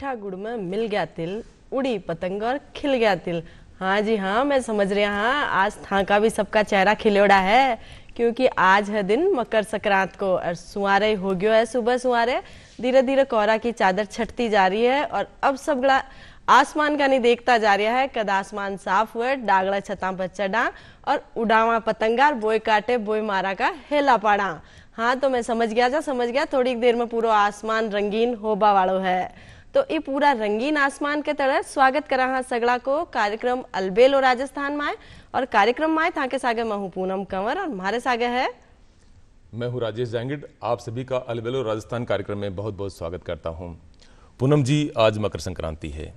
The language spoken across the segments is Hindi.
मीठा गुड़ में मिल गया तिल, उड़ी पतंग और खिल गया तिल। हाँ जी हाँ, मैं समझ रही हाँ, आज था का भी सबका चेहरा खिलोड़ा है, क्योंकि आज है दिन मकर संक्रांत को और सुहारे हो गयो है। सुबह सुहारे धीरे धीरे कोहरा की चादर छटती जा रही है और अब सब गड़ा आसमान का नहीं देखता जा रहा है। कद आसमान साफ हुए, डागड़ा छता पर चढ़ा और उड़ावा पतंगार बोय काटे बोय मारा का हेला पाड़ा। हाँ तो मैं समझ गया थोड़ी देर में पूरा आसमान रंगीन होबा वालो है। तो ये पूरा रंगीन आसमान के तरह स्वागत करा हाँ सगड़ा को कार्यक्रम अलबेलो राजस्थान में। और कार्यक्रम में था के सागे मैं हूँ पूनम कंवर और हमारे सागे है मैं हूँ राजेश जांगिड। आप सभी का अलबेलो राजस्थान कार्यक्रम में बहुत बहुत स्वागत करता हूँ। पूनम जी, आज मकर संक्रांति है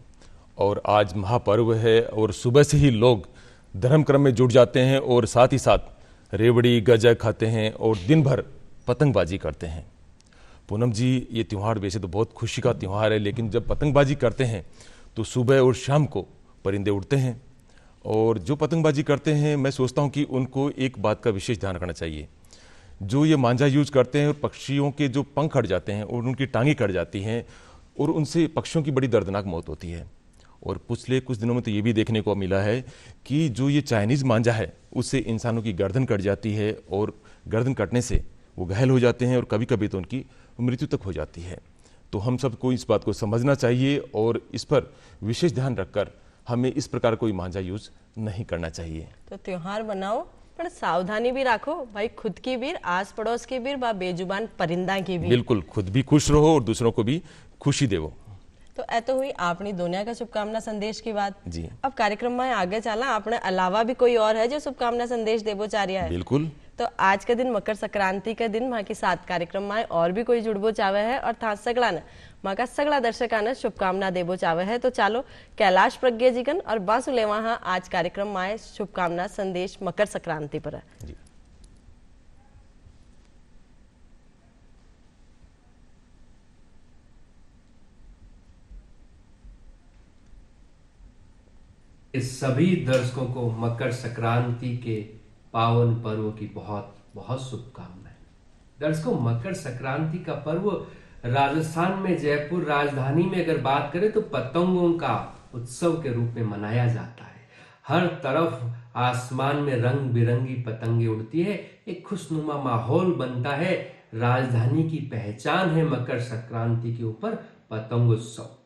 और आज महापर्व है और सुबह से ही लोग धर्म क्रम में जुट जाते हैं और साथ ही साथ रेवड़ी गजा खाते हैं और दिन भर पतंगबाजी करते हैं। पूनम जी, ये त्यौहार वैसे तो बहुत खुशी का त्यौहार है, लेकिन जब पतंगबाजी करते हैं तो सुबह और शाम को परिंदे उड़ते हैं और जो पतंगबाजी करते हैं मैं सोचता हूँ कि उनको एक बात का विशेष ध्यान रखना चाहिए। जो ये मांझा यूज करते हैं और पक्षियों के जो पंख कट जाते हैं और उनकी टांगें कट जाती हैं और उनसे पक्षियों की बड़ी दर्दनाक मौत होती है। और पिछले कुछ दिनों में तो ये भी देखने को मिला है कि जो ये चाइनीज़ मांझा है उससे इंसानों की गर्दन कट जाती है और गर्दन कटने से वो घायल हो जाते हैं और कभी कभी तो उनकी मृत्यु तक हो जाती है। तो हम सबको इस बात को समझना चाहिए और इस पर विशेष ध्यान रखकर हमें इस प्रकार कोई मांझा यूज नहीं करना चाहिए। तो त्योहार बनाओ पर सावधानी भी रखो भाई, खुद की भी, आस पड़ोस की भी, बा बेजुबान परिंदा की भी। बिल्कुल, खुद भी खुश रहो और दूसरों को भी खुशी देवो। तो ऐतो हुई अपनी दुनिया का शुभकामना संदेश की बात जी। अब कार्यक्रम में आगे चला, अपने अलावा भी कोई और है जो शुभकामना संदेश देवो चाह रहा है? बिल्कुल। तो आज के दिन मकर संक्रांति के दिन माँ के साथ कार्यक्रम में और भी कोई जुड़बो चावे है और था सगड़ा ने माँ का सगड़ा दर्शका ने शुभकामना देवो चावे है। तो चालो कैलाश प्रज्ञा जीगन और बासु ले वहां आज कार्यक्रम में शुभकामना संदेश मकर संक्रांति पर है। जी। इस सभी दर्शकों को मकर संक्रांति के पावन पर्व की बहुत बहुत शुभकामनाएं। दर्शकों, मकर संक्रांति का पर्व राजस्थान में जयपुर राजधानी में अगर बात करें तो पतंगों का उत्सव के रूप में मनाया जाता है। हर तरफ आसमान में रंग बिरंगी पतंगे उड़ती है, एक खुशनुमा माहौल बनता है। राजधानी की पहचान है मकर संक्रांति के ऊपर पतंगोत्सव।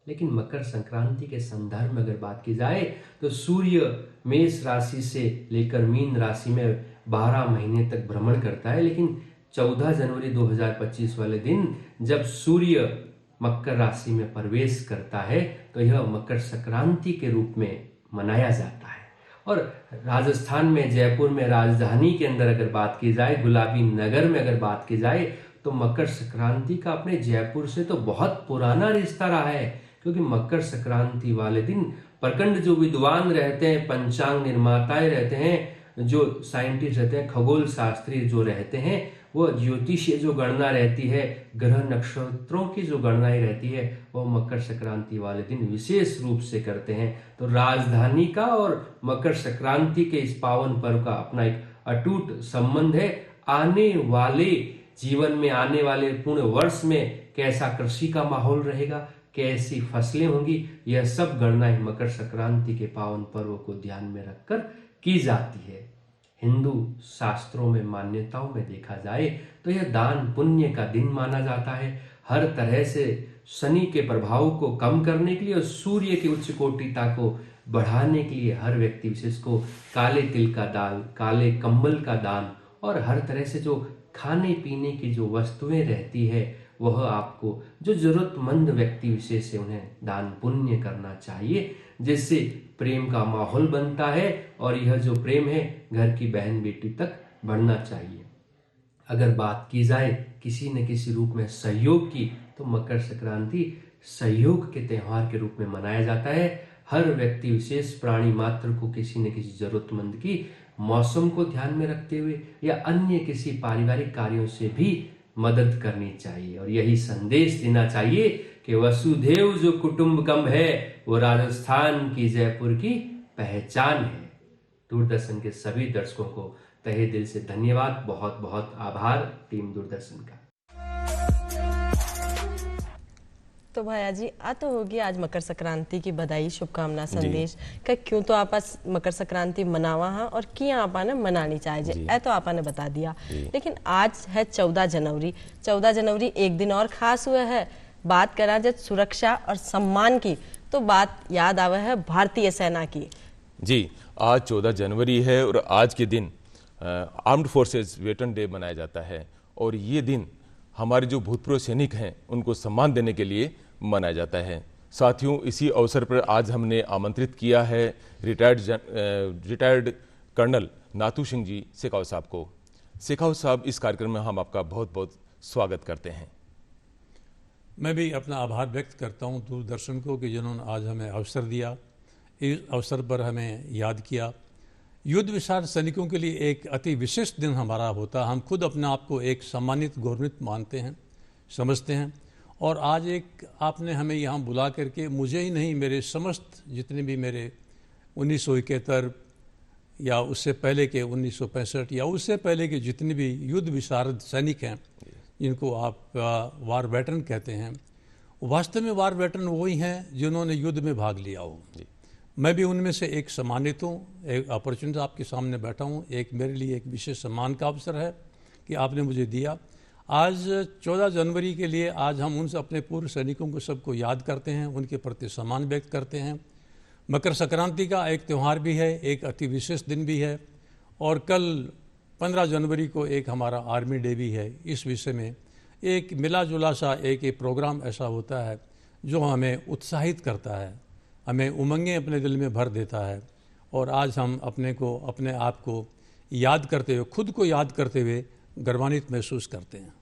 लेकिन मकर संक्रांति के संदर्भ में अगर बात की जाए तो सूर्य मेष राशि से लेकर मीन राशि में 12 महीने तक भ्रमण करता है, लेकिन 14 जनवरी 2025 वाले दिन जब सूर्य मकर राशि में प्रवेश करता है तो यह मकर संक्रांति के रूप में मनाया जाता है। और राजस्थान में जयपुर में राजधानी के अंदर अगर बात की जाए, गुलाबी नगर में अगर बात की जाए तो मकर संक्रांति का अपने जयपुर से तो बहुत पुराना रिश्ता रहा है, क्योंकि मकर संक्रांति वाले दिन प्रखंड जो विद्वान रहते हैं, पंचांग निर्माताएं रहते हैं, जो साइंटिस्ट रहते हैं, खगोल शास्त्री जो रहते हैं, वो ज्योतिषीय जो गणना रहती है, ग्रह नक्षत्रों की जो गणनाएं रहती है, वो मकर संक्रांति वाले दिन विशेष रूप से करते हैं। तो राजधानी का और मकर संक्रांति के इस पावन पर्व का अपना एक अटूट संबंध है। आने वाले जीवन में, आने वाले पूर्ण वर्ष में कैसा कृषि का माहौल रहेगा, कैसी फसलें होंगी, यह सब गणनाएं मकर संक्रांति के पावन पर्व को ध्यान में रखकर की जाती है। हिंदू शास्त्रों में, मान्यताओं में देखा जाए तो यह दान पुण्य का दिन माना जाता है। हर तरह से शनि के प्रभाव को कम करने के लिए और सूर्य की उच्च कोटिता को बढ़ाने के लिए हर व्यक्ति विशेष को काले तिल का दान, काले कंबल का दान और हर तरह से जो खाने पीने की जो वस्तुएं रहती है वह आपको जो जरूरतमंद व्यक्ति विशेष है उन्हें दान पुण्य करना चाहिए, जिससे प्रेम का माहौल बनता है और यह जो प्रेम है घर की बहन बेटी तक बढ़ना चाहिए। अगर बात की जाए किसी न किसी रूप में सहयोग की तो मकर संक्रांति सहयोग के त्यौहार के रूप में मनाया जाता है। हर व्यक्ति विशेष प्राणी मात्र को किसी न किसी जरूरतमंद की मौसम को ध्यान में रखते हुए या अन्य किसी पारिवारिक कार्यों से भी मदद करनी चाहिए और यही संदेश देना चाहिए कि वसुधैव जो कुटुंबकम है वो राजस्थान की, जयपुर की पहचान है। दूरदर्शन के सभी दर्शकों को तहे दिल से धन्यवाद, बहुत बहुत आभार टीम दूरदर्शन का। तो भैया जी आ तो होगी आज मकर संक्रांति की बधाई शुभकामना संदेश का क्यों तो आप मकर संक्रांति मनावा हाँ और किया आपा ने मनानी चाहिए ऐ तो आपा ने बता दिया। लेकिन आज है 14 जनवरी। 14 जनवरी एक दिन और खास हुआ है। बात करा जब सुरक्षा और सम्मान की तो बात याद आवे है भारतीय सेना की। जी, आज 14 जनवरी है और आज के दिन आर्म्ड फोर्सेस वेटरन डे मनाया जाता है और ये दिन हमारे जो भूतपूर्व सैनिक हैं उनको सम्मान देने के लिए मनाया जाता है। साथियों, इसी अवसर पर आज हमने आमंत्रित किया है रिटायर्ड कर्नल नाथू सिंह जी शेखावत साहब को। शेखावत साहब, इस कार्यक्रम में हम आपका बहुत बहुत स्वागत करते हैं। मैं भी अपना आभार व्यक्त करता हूं दूरदर्शन को कि जिन्होंने आज हमें अवसर दिया, इस अवसर पर हमें याद किया। युद्ध विशारद सैनिकों के लिए एक अति विशिष्ट दिन हमारा होता। हम खुद अपने आप को एक सम्मानित गौरवित मानते हैं, समझते हैं। और आज एक आपने हमें यहाँ बुला करके मुझे ही नहीं, मेरे समस्त जितने भी मेरे 1971 या उससे पहले के 1965 या उससे पहले के जितने भी युद्ध विशारद सैनिक हैं जिनको आप वार वेटरन कहते हैं, वास्तव में वार वेटरन वही हैं जिन्होंने युद्ध में भाग लिया हो। मैं भी उनमें से एक सम्मानित हूँ। एक अपॉर्चुनिटी आपके सामने बैठा हूँ। एक मेरे लिए एक विशेष सम्मान का अवसर है कि आपने मुझे दिया। आज 14 जनवरी के लिए आज हम उनसे अपने पूर्व सैनिकों को सबको याद करते हैं, उनके प्रति सम्मान व्यक्त करते हैं। मकर संक्रांति का एक त्यौहार भी है, एक अति विशेष दिन भी है और कल 15 जनवरी को एक हमारा आर्मी डे भी है। इस विषय में एक मिला जुला सा एक प्रोग्राम ऐसा होता है जो हमें उत्साहित करता है, हमें उमंगें अपने दिल में भर देता है। और आज हम अपने आप को याद करते हुए, खुद को याद करते हुए गर्वान्वित महसूस करते हैं।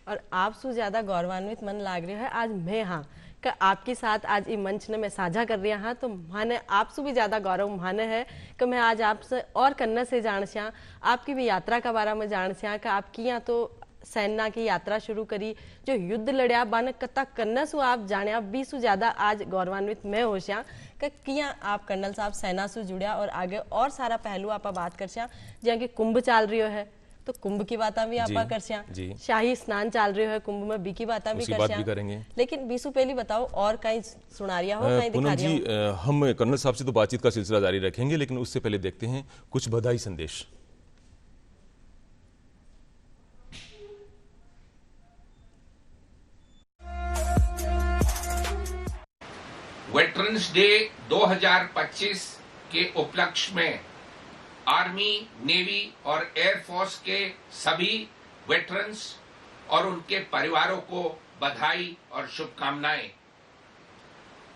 और आप सु ज्यादा गौरवान्वित मन लाग रहे है आज मैं हाँ का आपके साथ आज ये मंच ने मैं साझा कर रहा हाँ तो माने आपसे भी ज्यादा गौरव माने है कि मैं आज आपसे और कन्ना से जान स्या, आपकी भी यात्रा का बारे में जान स्या कि आपकी यहाँ तो सेना की यात्रा शुरू करी, जो युद्ध लड़िया बाने कत्ता कन्ना सु आप जाने भी सु ज्यादा आज गौरवान्वित मैं हो श्या कि किया आप कर्नल साहब सेना से जुड़िया और आगे और सारा पहलू आप बात कर श्या। जहाँ की कुंभ चाल रही है तो कुंभ की बात भी आप कर श्या, शाही स्नान चल रही है कुंभ में बी की बात भी कर श्या। लेकिन बीसु पहली बताओ और कहीं सुनारिया हो कहीं दिखा जी, हम कर्नल साहब से तो बातचीत का सिलसिला जारी रखेंगे, लेकिन उससे पहले देखते हैं कुछ बधाई संदेश। वेटरन्स डे 2025 के उपलक्ष्य में आर्मी, नेवी और एयरफोर्स के सभी वेटरन्स और उनके परिवारों को बधाई और शुभकामनाएं।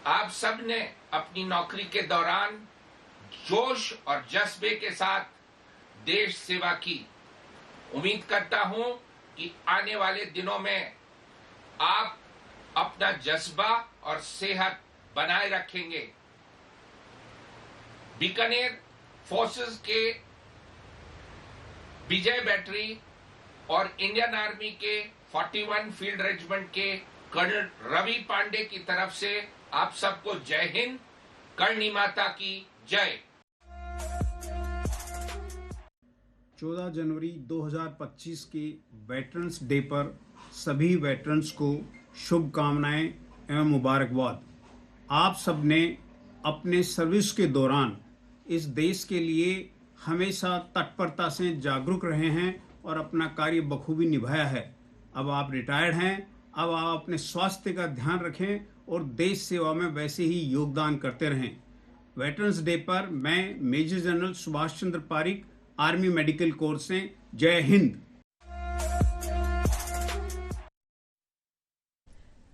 आप सब ने अपनी नौकरी के दौरान जोश और जज्बे के साथ देश सेवा की। उम्मीद करता हूं कि आने वाले दिनों में आप अपना जज्बा और सेहत बनाए रखेंगे। बीकानेर फोर्सेस के विजय बैटरी और इंडियन आर्मी के 41 फील्ड रेजिमेंट के कर्नल रवि पांडे की तरफ से आप सबको जय हिंद, करणी माता की जय। 14 जनवरी 2025 के वेटरन्स डे पर सभी वेटरन्स को शुभकामनाएं एवं मुबारकबाद। आप सबने अपने सर्विस के दौरान इस देश के लिए हमेशा तत्परता से जागरूक रहे हैं और अपना कार्य बखूबी निभाया है। अब आप रिटायर्ड हैं, अब आप अपने स्वास्थ्य का ध्यान रखें और देश सेवा में वैसे ही योगदान करते रहें। वेटरन्स डे पर मैं major general Subhash Chandra Pareek, army medical corps से जय हिंद।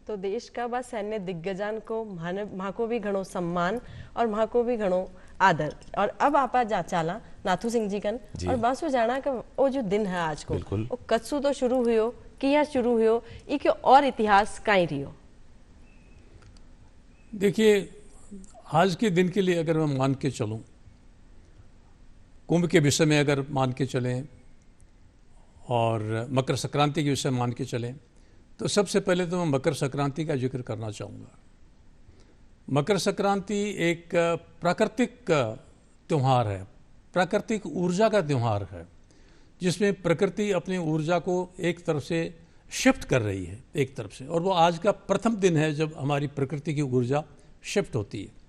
तो देश का बस सैन्य दिग्गजन को माँ को भी घणो सम्मान और माँ को भी घणो आदर। और अब आप जा चाला नाथू सिंह जी कन और बस वो जाना कि वो जो दिन है आज को वो कत्सू तो शुरू हुयो किया शुरू हुयो एक और इतिहास कहीं रियो। देखिए, आज के दिन के लिए अगर मैं मान के चलूं, कुंभ के विषय में अगर मान के चलें और मकर संक्रांति के विषय मान के चलें, तो सबसे पहले तो मैं मकर संक्रांति का जिक्र करना चाहूँगा। मकर संक्रांति एक प्राकृतिक त्यौहार है, प्राकृतिक ऊर्जा का त्यौहार है, जिसमें प्रकृति अपनी ऊर्जा को एक तरफ से शिफ्ट कर रही है एक तरफ से, और वो आज का प्रथम दिन है जब हमारी प्रकृति की ऊर्जा शिफ्ट होती है।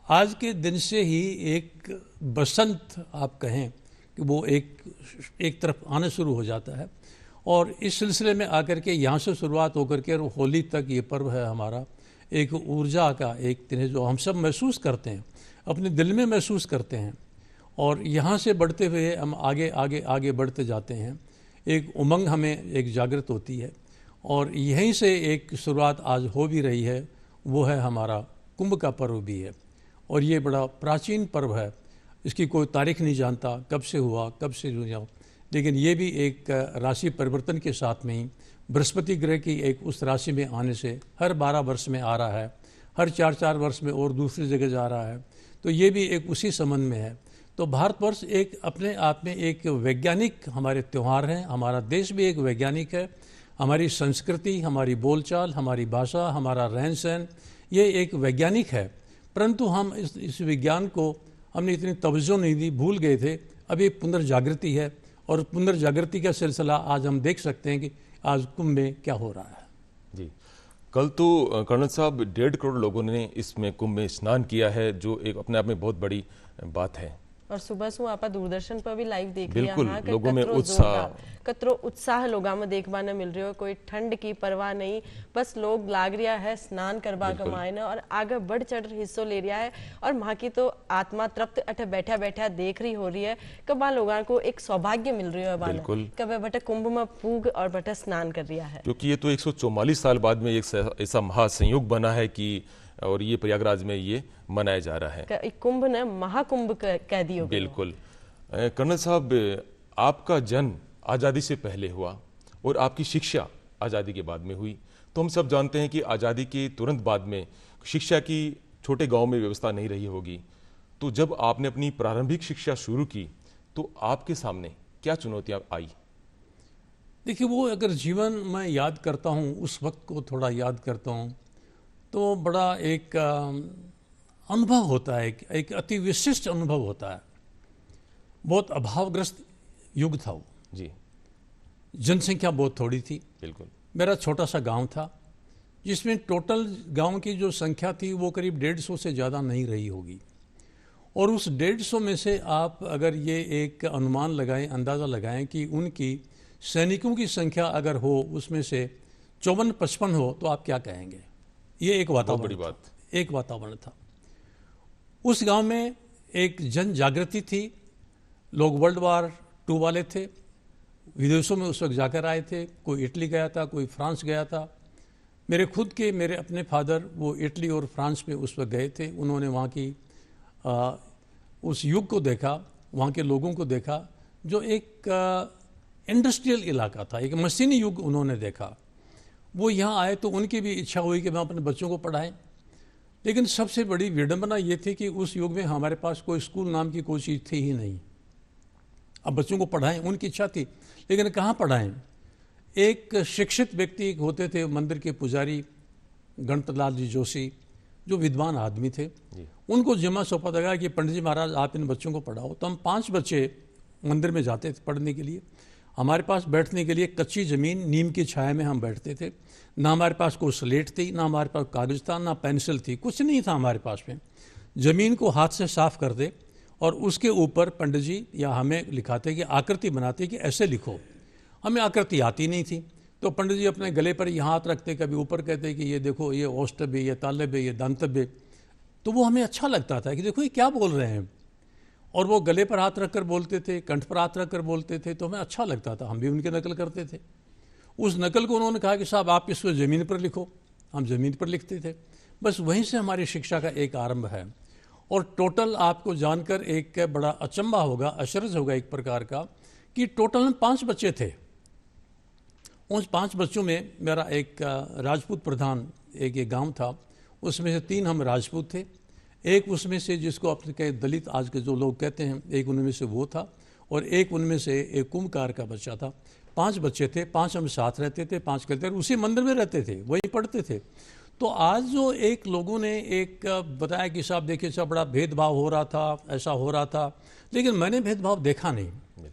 आज के दिन से ही एक बसंत आप कहें कि वो एक तरफ आना शुरू हो जाता है, और इस सिलसिले में आकर के यहाँ से शुरुआत होकर के और होली तक ये पर्व है हमारा एक ऊर्जा का एक दिन है जो हम सब महसूस करते हैं, अपने दिल में महसूस करते हैं, और यहाँ से बढ़ते हुए हम आगे आगे आगे बढ़ते जाते हैं। एक उमंग हमें एक जागृत होती है, और यहीं से एक शुरुआत आज हो भी रही है, वो है हमारा कुंभ का पर्व भी है। और ये बड़ा प्राचीन पर्व है, इसकी कोई तारीख नहीं जानता कब से हुआ कब से हुआ, लेकिन ये भी एक राशि परिवर्तन के साथ में ही बृहस्पति ग्रह की एक उस राशि में आने से हर 12 वर्ष में आ रहा है, हर 4-4 वर्ष में और दूसरी जगह जा रहा है, तो ये भी एक उसी संबंध में है। तो भारतवर्ष एक अपने आप में एक वैज्ञानिक हमारे त्यौहार हैं, हमारा देश भी एक वैज्ञानिक है, हमारी संस्कृति, हमारी बोलचाल, हमारी भाषा, हमारा रहन सहन, ये एक वैज्ञानिक है। परंतु हम इस विज्ञान को हमने इतनी तवज्जो नहीं दी, भूल गए थे। अब ये पुनर्जागृति है, और पुनर्जागृति का सिलसिला आज हम देख सकते हैं कि आज कुंभ में क्या हो रहा है। जी, कल तो कर्नल साहब 1.5 करोड़ लोगों ने इसमें कुंभ में स्नान किया है, जो एक अपने आप में बहुत बड़ी बात है। और सुबह से आप दूरदर्शन पर भी लाइव देख बिल्कुल, लोगों में उत्साह, कतरो उत्साह लोगों में देखबा न मिल रही हो, कोई ठंड की परवाह नहीं, बस लोग लाग रिया है स्नान करवा कमाए न और आगे बढ़ चढ़ हिस्सों ले रिया है। और वहाँ की तो आत्मा तृप्त अठे बैठा बैठा देख रही हो रही है कब वहाँ लोगों को एक सौभाग्य मिल रही है कब बटे कुंभ में पूग और बटे स्नान कर रिया है, क्योंकि ये तो 144 साल बाद में एक ऐसा महासंयोग बना है कि, और ये प्रयागराज में ये मनाया जा रहा है। कुंभ ने महाकुंभ कह दियो। बिल्कुल। कर्नल साहब, आपका जन्म आज़ादी से पहले हुआ और आपकी शिक्षा आज़ादी के बाद में हुई, तो हम सब जानते हैं कि आज़ादी के तुरंत बाद में शिक्षा की छोटे गांव में व्यवस्था नहीं रही होगी। तो जब आपने अपनी प्रारंभिक शिक्षा शुरू की तो आपके सामने क्या चुनौतियां आई? देखिए, वो अगर जीवन में याद करता हूँ, उस वक्त को थोड़ा याद करता हूँ, तो बड़ा एक अनुभव होता है, एक अति विशिष्ट अनुभव होता है। बहुत अभावग्रस्त युग था वो जी, जनसंख्या बहुत थोड़ी थी। बिल्कुल। मेरा छोटा सा गांव था जिसमें टोटल गांव की जो संख्या थी वो करीब 150 से ज़्यादा नहीं रही होगी, और उस 150 में से आप अगर ये एक अनुमान लगाएं, अंदाज़ा लगाएं कि उनकी सैनिकों की संख्या अगर हो उसमें से 54-55 हो तो आप क्या कहेंगे? ये एक वातावरण, बड़ी बात, एक वातावरण था। उस गांव में एक जन जागृति थी, लोग वर्ल्ड वार 2 वाले थे, विदेशों में उस वक्त जाकर आए थे, कोई इटली गया था, कोई फ्रांस गया था। मेरे अपने फादर वो इटली और फ्रांस में उस वक्त गए थे। उन्होंने वहाँ की उस युग को देखा, वहाँ के लोगों को देखा, जो एक इंडस्ट्रियल इलाका था, एक मशीनी युग उन्होंने देखा। वो यहाँ आए तो उनकी भी इच्छा हुई कि मैं अपने बच्चों को पढ़ाएं, लेकिन सबसे बड़ी विडंबना ये थी कि उस युग में हमारे पास कोई स्कूल नाम की कोई चीज़ थी ही नहीं। अब बच्चों को पढ़ाएं, उनकी इच्छा थी, लेकिन कहाँ पढ़ाएं? एक शिक्षित व्यक्ति होते थे, मंदिर के पुजारी गणपतलाल जी जोशी, जो विद्वान आदमी थे, उनको जिम्मा सौंपा लगा कि पंडित जी महाराज आप इन बच्चों को पढ़ाओ। तो हम 5 बच्चे मंदिर में जाते थे पढ़ने के लिए। हमारे पास बैठने के लिए कच्ची ज़मीन, नीम की छाया में हम बैठते थे। ना हमारे पास कोई स्लेट थी, ना हमारे पास कागज था, ना पेंसिल थी, कुछ नहीं था हमारे पास में। ज़मीन को हाथ से साफ कर दे और उसके ऊपर पंडित जी या हमें लिखाते कि आकृति बनाते कि ऐसे लिखो। हमें आकृति आती नहीं थी, तो पंडित जी अपने गले पर यहाँ हाथ रखते, कभी ऊपर कहते कि ये देखो, ये औष्टव्य, ये तालव्य, ये दांतव्य। तो वो हमें अच्छा लगता था कि देखो ये क्या बोल रहे हैं, और वो गले पर हाथ रखकर बोलते थे, कंठ पर हाथ रखकर बोलते थे, तो हमें अच्छा लगता था, हम भी उनकी नकल करते थे। उस नकल को उन्होंने कहा कि साहब आप इसको ज़मीन पर लिखो, हम ज़मीन पर लिखते थे। बस वहीं से हमारी शिक्षा का एक आरंभ है। और टोटल आपको जानकर एक बड़ा अचंभा होगा, अचरज होगा एक प्रकार का, कि टोटल हम 5 बच्चे थे। उन 5 बच्चों में मेरा एक राजपूत प्रधान एक गांव था, उसमें से 3 हम राजपूत थे। एक उसमें से जिसको अपने कहे दलित आज के जो लोग कहते हैं, एक उनमें से वो था, और एक उनमें से एक कुंभकार का बच्चा था। 5 बच्चे थे, 5 हम साथ रहते थे, 5 करते थे, उसी मंदिर में रहते थे, वहीं पढ़ते थे। तो आज जो एक लोगों ने एक बताया कि साहब देखिए साहब बड़ा भेदभाव हो रहा था, ऐसा हो रहा था, लेकिन मैंने भेदभाव देखा नहीं।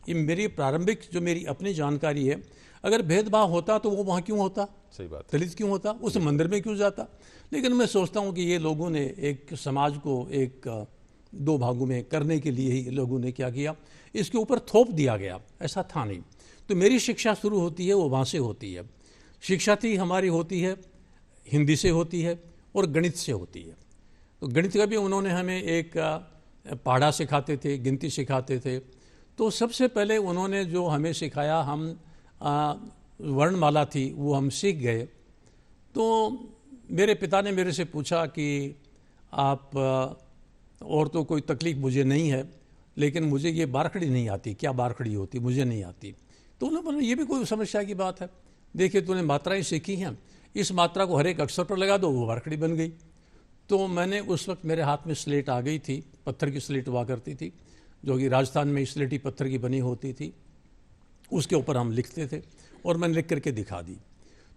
ये मेरी प्रारंभिक जो मेरी अपनी जानकारी है, अगर भेदभाव होता तो वो वहाँ क्यों होता, सही बात है। दलित क्यों होता, उस मंदिर में क्यों जाता। लेकिन मैं सोचता हूँ कि ये लोगों ने एक समाज को एक दो भागों में करने के लिए ही लोगों ने क्या किया, इसके ऊपर थोप दिया गया, ऐसा था नहीं। तो मेरी शिक्षा शुरू होती है वो वहाँ से होती है। शिक्षा थी हमारी होती है हिंदी से होती है और गणित से होती है। तो गणित का भी उन्होंने हमें एक पहाड़ा सिखाते थे, गिनती सिखाते थे। तो सबसे पहले उन्होंने जो हमें सिखाया, हम वर्णमाला थी वो हम सीख गए। तो मेरे पिता ने मेरे से पूछा कि आप और तो कोई तकलीफ मुझे नहीं है, लेकिन मुझे ये बारखड़ी नहीं आती, क्या बारखड़ी होती मुझे नहीं आती। तो उन्होंने बोला ये भी कोई समस्या की बात है, देखिए तूने मात्राएं सीखी हैं, इस मात्रा को हर एक अक्षर पर लगा दो, वो बारखड़ी बन गई। तो मैंने उस वक्त मेरे हाथ में स्लेट आ गई थी, पत्थर की स्लेट हुआ करती थी, जो कि राजस्थान में स्लेटी पत्थर की बनी होती थी, उसके ऊपर हम लिखते थे और मैंने लिख करके दिखा दी।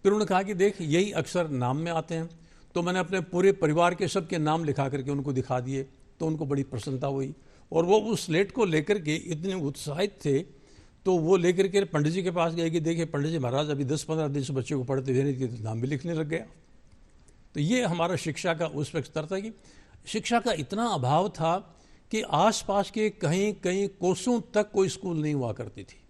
फिर उन्होंने कहा कि देख यही अक्षर नाम में आते हैं। तो मैंने अपने पूरे परिवार के सबके नाम लिखा करके उनको दिखा दिए, तो उनको बड़ी प्रसन्नता हुई और वो उस स्लेट को लेकर के इतने उत्साहित थे। तो वो लेकर के पंडित जी के पास गए कि देखिए पंडित जी महाराज अभी 10-15 दिन से बच्चे को पढ़ते हुए नहीं, नाम भी लिखने लग गया। तो ये हमारा शिक्षा का उस वक्त स्तर था कि शिक्षा का इतना अभाव था कि आसपास के कहीं कहीं कोसों तक कोई स्कूल नहीं हुआ करती थी।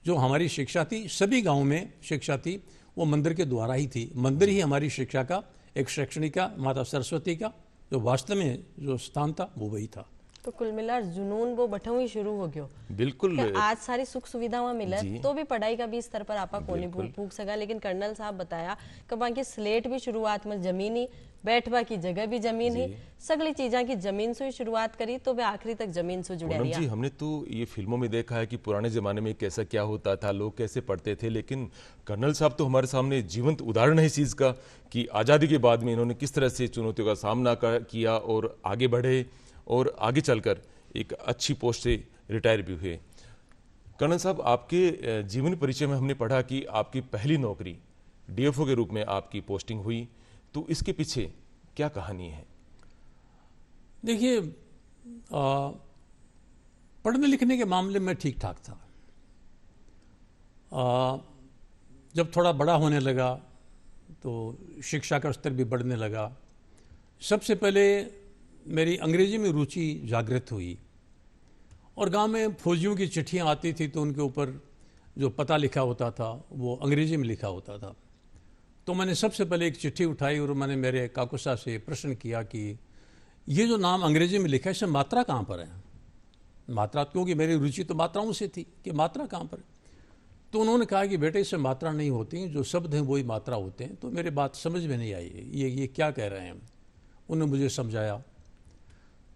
जो हमारी शिक्षा थी, सभी गांव में शिक्षा थी, वो मंदिर के द्वारा ही थी। मंदिर ही हमारी शिक्षा का एक शैक्षणिक का, माता सरस्वती का जो वास्तव में जो स्थान था वो वही था। तो कुल मिलाकर जुनून वो बठों ही शुरू हो गयो। बिल्कुल। आज सारी सुख सुविधा वहाँ मिला तो भी पढ़ाई का भी स्तर पर आपा कोनी पूछ सका। लेकिन कर्नल साहब बताया कि बाकी स्लेट भी शुरुआत में जमीन ही, बैठवा की जगह भी जमीन ही, सगली चीजा की जमीन से ही शुरुआत करी तो वे आखिरी तक जमीन से जुड़े रहा। जी, हमने तो ये फिल्मों में देखा है कि पुराने जमाने में कैसा क्या होता था, लोग कैसे पढ़ते थे, लेकिन कर्नल साहब तो हमारे सामने जीवंत उदाहरण है इस चीज़ का कि आज़ादी के बाद में इन्होंने किस तरह से चुनौतियों का सामना किया और आगे बढ़े और आगे चलकर एक अच्छी पोस्ट से रिटायर भी हुए। कर्नल साहब, आपके जीवन परिचय में हमने पढ़ा कि आपकी पहली नौकरी डीएफओ के रूप में आपकी पोस्टिंग हुई, तो इसके पीछे क्या कहानी है? देखिए, पढ़ने लिखने के मामले में ठीक ठाक था। जब थोड़ा बड़ा होने लगा तो शिक्षा का स्तर भी बढ़ने लगा। सबसे पहले मेरी अंग्रेजी में रुचि जागृत हुई और गांव में फौजियों की चिट्ठियां आती थी तो उनके ऊपर जो पता लिखा होता था वो अंग्रेजी में लिखा होता था। तो मैंने सबसे पहले एक चिट्ठी उठाई और मैंने मेरे काकू साहब से प्रश्न किया कि ये जो नाम अंग्रेजी में लिखा है इसमें मात्रा कहाँ पर है, मात्रा, क्योंकि मेरी रुचि तो मात्राओं से थी कि मात्रा कहाँ पर है। तो उन्होंने कहा कि बेटे इससे मात्रा नहीं होती, जो शब्द हैं वही मात्रा होते हैं। तो मेरी बात समझ में नहीं आई, ये क्या कह रहे हैं। उन्होंने मुझे समझाया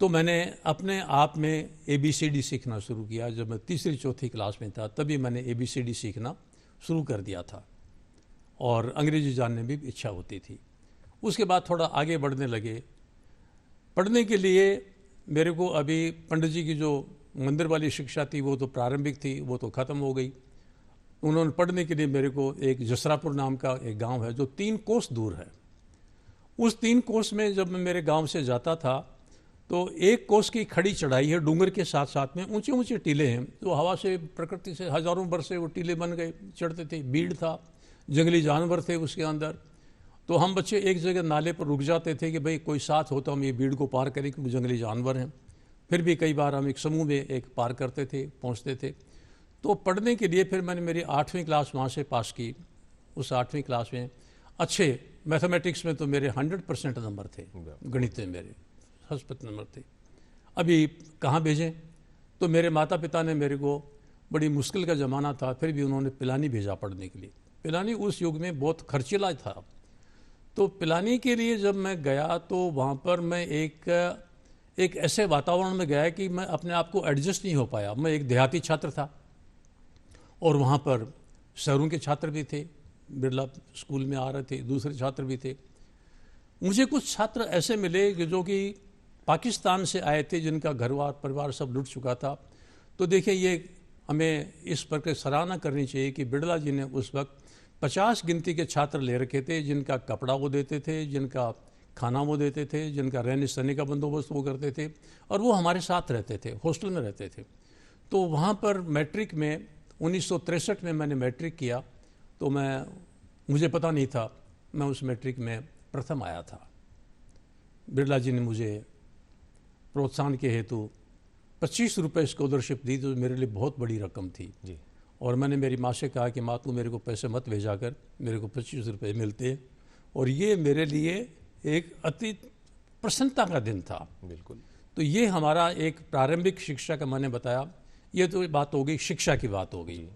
तो मैंने अपने आप में ABCD सीखना शुरू किया। जब मैं तीसरी चौथी क्लास में था तभी मैंने ABCD सीखना शुरू कर दिया था और अंग्रेजी जानने में भी इच्छा होती थी। उसके बाद थोड़ा आगे बढ़ने लगे। पढ़ने के लिए मेरे को अभी पंडित जी की जो मंदिर वाली शिक्षा थी वो तो प्रारंभिक थी, वो तो ख़त्म हो गई। उन्होंने पढ़ने के लिए मेरे को एक जसरापुर नाम का एक गांव है जो 3 कोस दूर है। उस 3 कोस में जब मैं मेरे गांव से जाता था तो 1 कोस की खड़ी चढ़ाई है, डूंगर के साथ साथ में ऊंचे ऊंचे टीले हैं, तो हवा से प्रकृति से हजारों वर्ष से वो टीले बन गए, चढ़ते थे। भीड़ था, जंगली जानवर थे उसके अंदर। तो हम बच्चे एक जगह नाले पर रुक जाते थे कि भाई कोई साथ हो तो हम ये भीड़ को पार करें क्योंकि जंगली जानवर हैं। फिर भी कई बार हम एक समूह में एक पार करते थे, पहुँचते थे। तो पढ़ने के लिए फिर मैंने मेरी 8वीं क्लास वहाँ से पास की। उस 8वीं क्लास में अच्छे मैथमेटिक्स में तो मेरे 100% नंबर थे, गणित में मेरे 70 नंबर थे। अभी कहाँ भेजें, तो मेरे माता पिता ने मेरे को, बड़ी मुश्किल का ज़माना था, फिर भी उन्होंने पिलानी भेजा पढ़ने के लिए। पिलानी उस युग में बहुत खर्चीला था। तो पिलानी के लिए जब मैं गया तो वहाँ पर मैं एक ऐसे वातावरण में गया कि मैं अपने आप को एडजस्ट नहीं हो पाया। मैं एक देहाती छात्र था और वहाँ पर शहरों के छात्र भी थे, बिरला स्कूल में आ रहे थे, दूसरे छात्र भी थे। मुझे कुछ छात्र ऐसे मिले कि जो कि पाकिस्तान से आए थे, जिनका घरवार परिवार सब लुट चुका था। तो देखिए, ये हमें इस पर सराहना करनी चाहिए कि बिरला जी ने उस वक्त 50 गिनती के छात्र ले रखे थे, जिनका कपड़ा वो देते थे, जिनका खाना वो देते थे, जिनका रहने सहने का बंदोबस्त वो करते थे, और वो हमारे साथ रहते थे, हॉस्टल में रहते थे। तो वहाँ पर मैट्रिक में 1963 में मैंने मैट्रिक किया, तो मुझे पता नहीं था, मैं उस मैट्रिक में प्रथम आया था। बिरला जी ने मुझे प्रोत्साहन के हेतु 25 रुपये स्कॉलरशिप दी, तो मेरे लिए बहुत बड़ी रकम थी जी। और मैंने मेरी माँ से कहा कि माँ तू मेरे को पैसे मत भेजा कर, मेरे को 25 रुपये मिलते। और ये मेरे लिए एक अति प्रसन्नता का दिन था। बिल्कुल। तो ये हमारा एक प्रारंभिक शिक्षा का मैंने बताया, ये तो बात हो गई, शिक्षा की बात हो गई।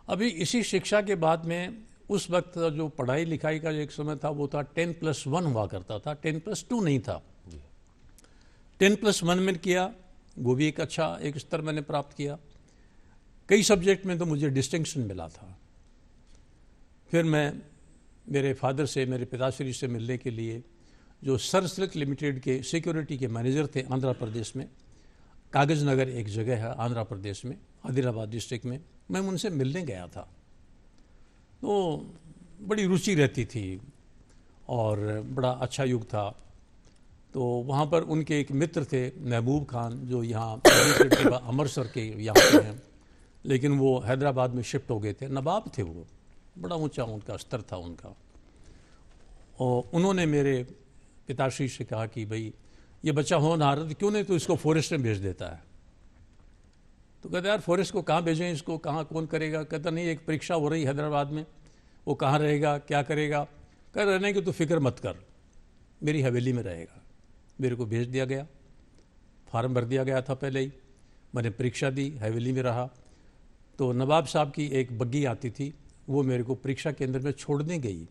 अभी इसी शिक्षा के बाद में उस वक्त जो पढ़ाई लिखाई का एक समय था वो था 10+1 हुआ करता था, 10+2 नहीं था। 10+1 में किया, वो भी एक अच्छा एक स्तर मैंने प्राप्त किया। कई सब्जेक्ट में तो मुझे डिस्टिंक्शन मिला था। फिर मैं मेरे फादर से, मेरे पिताश्री से मिलने के लिए, जो सर सिल्क लिमिटेड के सिक्योरिटी के मैनेजर थे आंध्र प्रदेश में, कागज नगर एक जगह है आंध्र प्रदेश में, आदिलाबाद डिस्ट्रिक्ट में, मैं उनसे मिलने गया था। तो बड़ी रुचि रहती थी और बड़ा अच्छा युग था। तो वहाँ पर उनके एक मित्र थे महबूब खान, जो यहाँ अमृतसर के यहाँ पे हैं, लेकिन वो हैदराबाद में शिफ्ट हो गए थे। नवाब थे वो, बड़ा ऊंचा उनका स्तर था उनका। और उन्होंने मेरे पिताश्री से कहा कि भाई ये बच्चा होनहार है, क्यों नहीं तो इसको फॉरेस्ट में भेज देता है। तो कहते यार फॉरेस्ट को कहाँ भेजें, इसको कहाँ कौन करेगा। कहता नहीं, एक परीक्षा हो रही हैदराबाद में, वो कहाँ रहेगा, क्या करेगा। कह रहने की तो फिक्र मत कर, मेरी हवेली में रहेगा। मेरे को भेज दिया गया, फार्म भर दिया गया था पहले ही, मैंने परीक्षा दी, हवेली में रहा। तो नवाब साहब की एक बग्गी आती थी, वो मेरे को परीक्षा केंद्र में छोड़ने गई,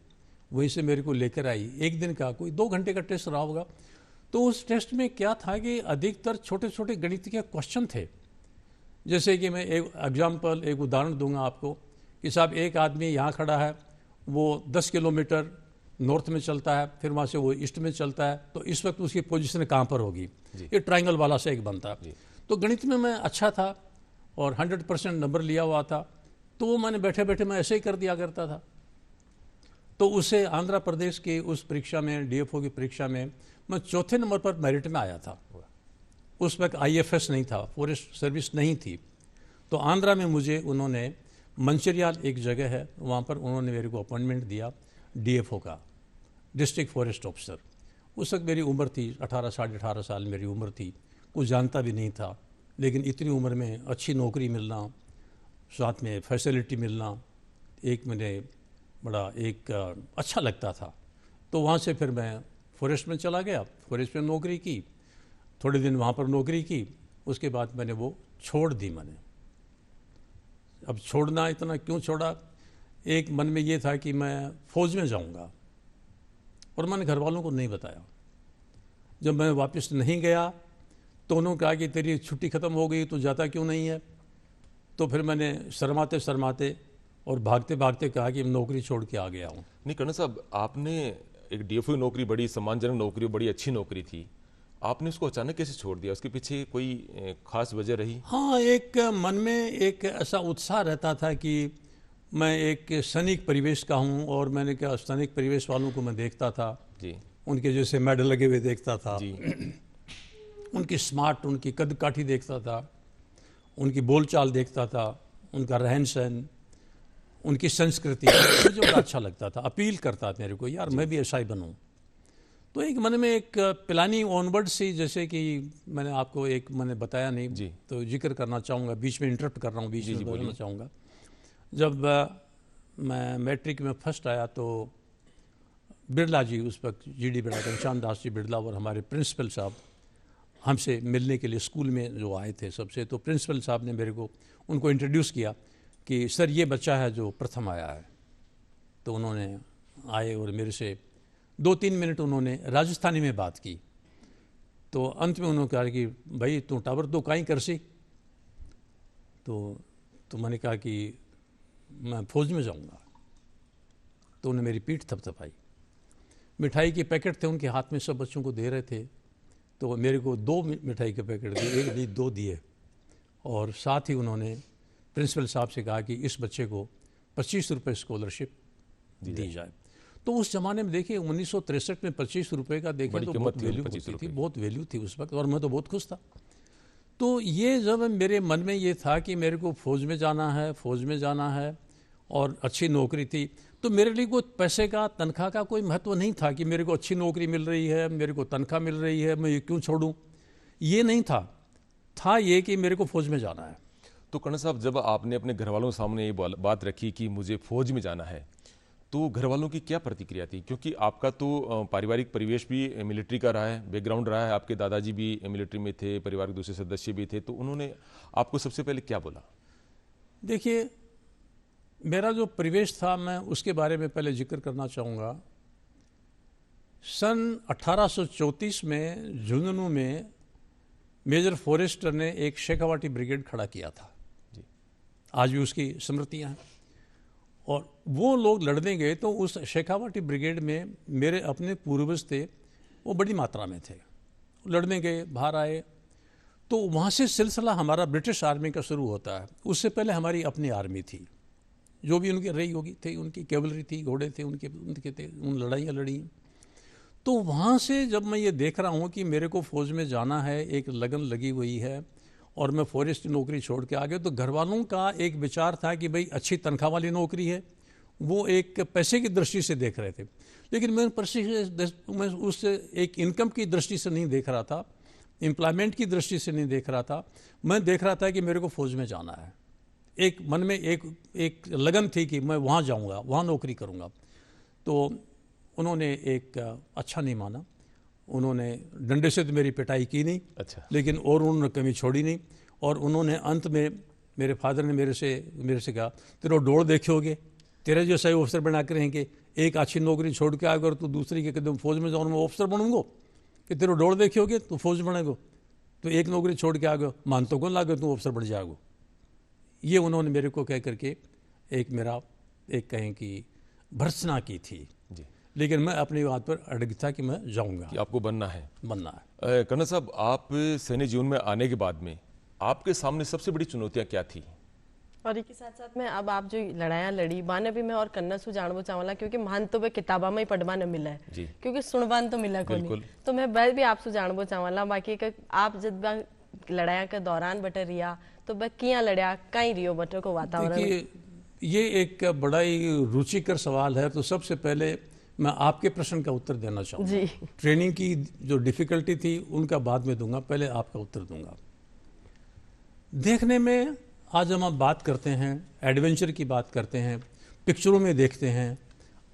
वहीं से मेरे को लेकर आई। एक दिन का कोई 2 घंटे का टेस्ट रहा होगा। तो उस टेस्ट में क्या था कि अधिकतर छोटे छोटे गणित के क्वेश्चन थे। जैसे कि मैं एक एग्जाम्पल, एक उदाहरण दूंगा आपको कि साहब एक आदमी यहाँ खड़ा है, वो 10 किलोमीटर नॉर्थ में चलता है, फिर वहाँ से वो ईस्ट में चलता है, तो इस वक्त उसकी पोजीशन कहाँ पर होगी। ये ट्रायंगल वाला से एक बनता है। तो गणित में मैं अच्छा था और 100% नंबर लिया हुआ था, तो वो मैंने बैठे बैठे मैं ऐसे ही कर दिया करता था। तो उसे आंध्र प्रदेश की उस परीक्षा में, डीएफओ की परीक्षा में, मैं 4थे नंबर पर मेरिट में आया था। उस वक्त आईएफएस नहीं था, फॉरेस्ट सर्विस नहीं थी। तो आंध्रा में मुझे उन्होंने, मंचिरियाल एक जगह है, वहाँ पर उन्होंने मेरे को अपॉइंटमेंट दिया डीएफओ का, डिस्ट्रिक्ट फॉरेस्ट ऑफिसर। उस वक्त मेरी उम्र थी 18 साढ़े 18 साल मेरी उम्र थी, कुछ जानता भी नहीं था। लेकिन इतनी उम्र में अच्छी नौकरी मिलना, साथ में फैसिलिटी मिलना, एक मैंने बड़ा एक अच्छा लगता था। तो वहाँ से फिर मैं फॉरेस्ट में चला गया, फॉरेस्ट में नौकरी की, थोड़े दिन वहाँ पर नौकरी की। उसके बाद मैंने वो छोड़ दी। मैंने अब छोड़ना इतना क्यों छोड़ा, एक मन में ये था कि मैं फौज में जाऊँगा, और मैंने घर वालों को नहीं बताया। जब मैं वापस नहीं गया तो उन्होंने कहा कि तेरी छुट्टी ख़त्म हो गई तो जाता क्यों नहीं है। तो फिर मैंने शर्माते शर्माते और भागते भागते कहा कि मैं नौकरी छोड़ के आ गया हूँ। नहीं कर्नल साहब, आपने एक डीएफओ नौकरी, बड़ी सम्मानजनक नौकरी, बड़ी अच्छी नौकरी थी, आपने उसको अचानक कैसे छोड़ दिया? उसके पीछे कोई खास वजह रही? हाँ, एक मन में एक ऐसा उत्साह रहता था कि मैं एक सैनिक परिवेश का हूँ, और मैंने क्या सैनिक परिवेश वालों को मैं देखता था जी, उनके जैसे मेडल लगे हुए देखता था जी। उनकी स्मार्ट, उनकी कद काठी देखता था, उनकी बोलचाल देखता था, उनका रहन सहन, उनकी संस्कृति, मुझे बड़ा अच्छा लगता था, अपील करता था मेरे को, यार मैं भी ऐसा ही बनूं। तो एक मन में एक प्लानिंग ऑनवर्ड सी, जैसे कि मैंने आपको एक मैंने बताया नहीं जी, तो जिक्र करना चाहूँगा, बीच में इंटरप्ट कर रहा हूँ, बीच में बोलना चाहूँगा। जब मैं मैट्रिक में फर्स्ट आया तो बिरला जी, उस वक्त जीडी बिरला, घनश्याम दास जी बिरला और हमारे प्रिंसिपल साहब हमसे मिलने के लिए स्कूल में जो आए थे सबसे, तो प्रिंसिपल साहब ने मेरे को उनको इंट्रोड्यूस किया कि सर ये बच्चा है जो प्रथम आया है। तो उन्होंने आए और मेरे से 2-3 मिनट उन्होंने राजस्थानी में बात की। तो अंत में उन्होंने कहा कि भाई तू टावर तो काहीं कर सी। तो मैंने कहा कि मैं फौज में जाऊंगा। तो उन्होंने मेरी पीठ थपथपाई। मिठाई के पैकेट थे उनके हाथ में, सब बच्चों को दे रहे थे। तो मेरे को 2 मिठाई के पैकेट दिए, एक नहीं 2 दिए। और साथ ही उन्होंने प्रिंसिपल साहब से कहा कि इस बच्चे को 25 रुपये स्कॉलरशिप दी जाए। तो उस ज़माने में देखिए 1963 में 25 रुपये का देखें तो बहुत वैल्यू होती थी, बहुत वैल्यू थी उस वक्त, और मैं तो बहुत खुश था। तो ये जब मेरे मन में ये था कि मेरे को फौज में जाना है, फौज में जाना है, और अच्छी नौकरी थी, तो मेरे लिए कोई पैसे का, तनख्वाह का कोई महत्व नहीं था कि मेरे को अच्छी नौकरी मिल रही है, मेरे को तनख्वाह मिल रही है, मैं ये क्यों छोड़ूं। ये नहीं था ये कि मेरे को फौज में जाना है। तो कर्नल साहब, जब आपने अपने घर वालों के सामने ये बात रखी कि मुझे फौज में जाना है, तो घर वालों की क्या प्रतिक्रिया थी? क्योंकि आपका तो पारिवारिक परिवेश भी मिलिट्री का रहा है, बैकग्राउंड रहा है, आपके दादाजी भी मिलिट्री में थे, परिवार के दूसरे सदस्य भी थे, तो उन्होंने आपको सबसे पहले क्या बोला? देखिए, मेरा जो परिवेश था, मैं उसके बारे में पहले जिक्र करना चाहूँगा। सन 1834 में झुंझुनू में मेजर फॉरेस्टर ने एक शेखावाटी ब्रिगेड खड़ा किया था जी। आज भी उसकी स्मृतियाँ हैं। और वो लोग लड़ने गए तो उस शेखावाटी ब्रिगेड में मेरे अपने पूर्वज थे, वो बड़ी मात्रा में थे। लड़ने गए, बाहर आए, तो वहाँ से सिलसिला हमारा ब्रिटिश आर्मी का शुरू होता है। उससे पहले हमारी अपनी आर्मी थी, जो भी उनकी रही होगी थी, उनकी कैवलरी थी, घोड़े थे उनके थे, उन लड़ाइयाँ लड़ी। तो वहाँ से जब मैं ये देख रहा हूँ कि मेरे को फौज में जाना है, एक लगन लगी हुई है, और मैं फॉरेस्ट की नौकरी छोड़ के आ गया, तो घर वालों का एक विचार था कि भाई अच्छी तनख्वाह वाली नौकरी है, वो एक पैसे की दृष्टि से देख रहे थे। लेकिन मैं उससे एक इनकम की दृष्टि से नहीं देख रहा था, एम्प्लॉयमेंट की दृष्टि से नहीं देख रहा था। मैं देख रहा था कि मेरे को फौज में जाना है। एक मन में एक लगन थी कि मैं वहाँ जाऊँगा, वहाँ नौकरी करूँगा। तो उन्होंने एक अच्छा नहीं माना, उन्होंने डंडे से तो मेरी पिटाई की नहीं, अच्छा, लेकिन और उन्होंने कमी छोड़ी नहीं। और उन्होंने अंत में, मेरे फादर ने मेरे से कहा, तेरा डोर देखोगे, तेरे जैसा ही अफसर बना कर रहेंगे, एक अच्छी नौकरी छोड़ के आएगा और तू दूसरी के कदम फौज में जाऊँ, मैं अफसर बनूंगा, कि तेरा डोर देखोगे तो फौज बनेगो, तो एक नौकरी छोड़ के आ गए, मान तो कौन लागे तू अफसर बन जाएगो। ये उन्होंने मेरे को कह करके एक कहें कि भर्त्सना की थी जी। लेकिन मैं अपनी बात पर अड़ग था कि मैं जाऊंगा, कि आपको बनना है। कर्नल साहब, आप सैन्य जीवन में आने के बाद में आपके सामने सबसे बड़ी चुनौतियां क्या थी? और इसके साथ साथ में अब आप जो लड़ाइयाँ लड़ी बाने भी मैं और कन्ना सु जानबो चावला, क्योंकि मान तो वे किताबा में ही पढ़वा न मिला है, क्योंकि सुनवान तो मिला को नहीं। तो मैं बात भी आपसे जानबो चावला, बाकी आप जब लड़ाइया के दौरान बटे रिया तो वह किया लड़या, कहीं रियो बटे को वातावरण? ये एक बड़ा ही रुचिकर सवाल है। तो सबसे पहले मैं आपके प्रश्न का उत्तर देना चाहूँगा। ट्रेनिंग की जो डिफिकल्टी थी उनका बाद में दूंगा, पहले आपका उत्तर दूंगा। देखने में आज हम बात करते हैं, एडवेंचर की बात करते हैं, पिक्चरों में देखते हैं,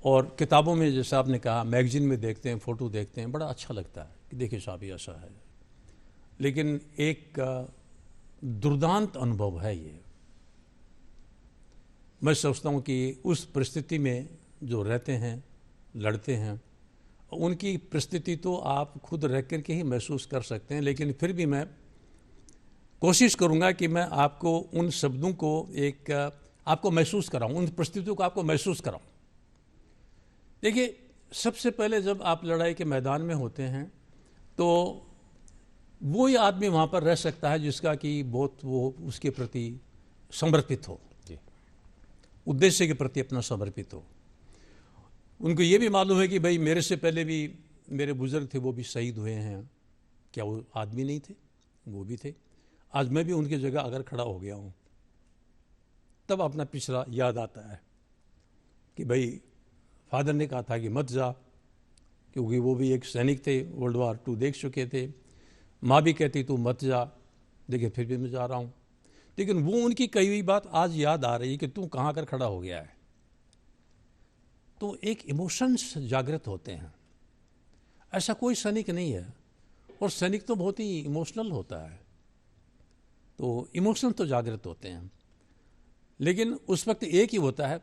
और किताबों में, जैसे आपने कहा, मैगजीन में देखते हैं, फ़ोटो देखते हैं, बड़ा अच्छा लगता है कि देखिए साहब ये ऐसा है। लेकिन एक दुर्दांत अनुभव है ये। मैं सोचता हूँ कि उस परिस्थिति में जो रहते हैं, लड़ते हैं, उनकी परिस्थिति तो आप खुद रह कर के ही महसूस कर सकते हैं। लेकिन फिर भी मैं कोशिश करूंगा कि मैं आपको उन शब्दों को आपको महसूस कराऊं, उन परिस्थितियों को आपको महसूस कराऊं। देखिए, सबसे पहले जब आप लड़ाई के मैदान में होते हैं तो वो ही आदमी वहाँ पर रह सकता है जिसका कि बहुत वो उसके प्रति समर्पित हो, उद्देश्य के प्रति अपना समर्पित हो। उनको ये भी मालूम है कि भाई मेरे से पहले भी मेरे बुजुर्ग थे, वो भी शहीद हुए हैं, क्या वो आदमी नहीं थे? वो भी थे। आज मैं भी उनकी जगह अगर खड़ा हो गया हूँ तब अपना पिछला याद आता है कि भाई फादर ने कहा था कि मत जा, क्योंकि वो भी एक सैनिक थे, वर्ल्ड वार 2 देख चुके थे। माँ भी कहती तू मत जा, देखिए फिर भी मैं जा रहा हूँ। लेकिन वो उनकी कही हुई बात आज याद आ रही है कि तू कहाँ कर खड़ा हो गया है। तो एक इमोशंस जागृत होते हैं। ऐसा कोई सैनिक नहीं है, और सैनिक तो बहुत ही इमोशनल होता है, तो इमोशन तो जागृत होते हैं। लेकिन उस वक्त एक ही होता है,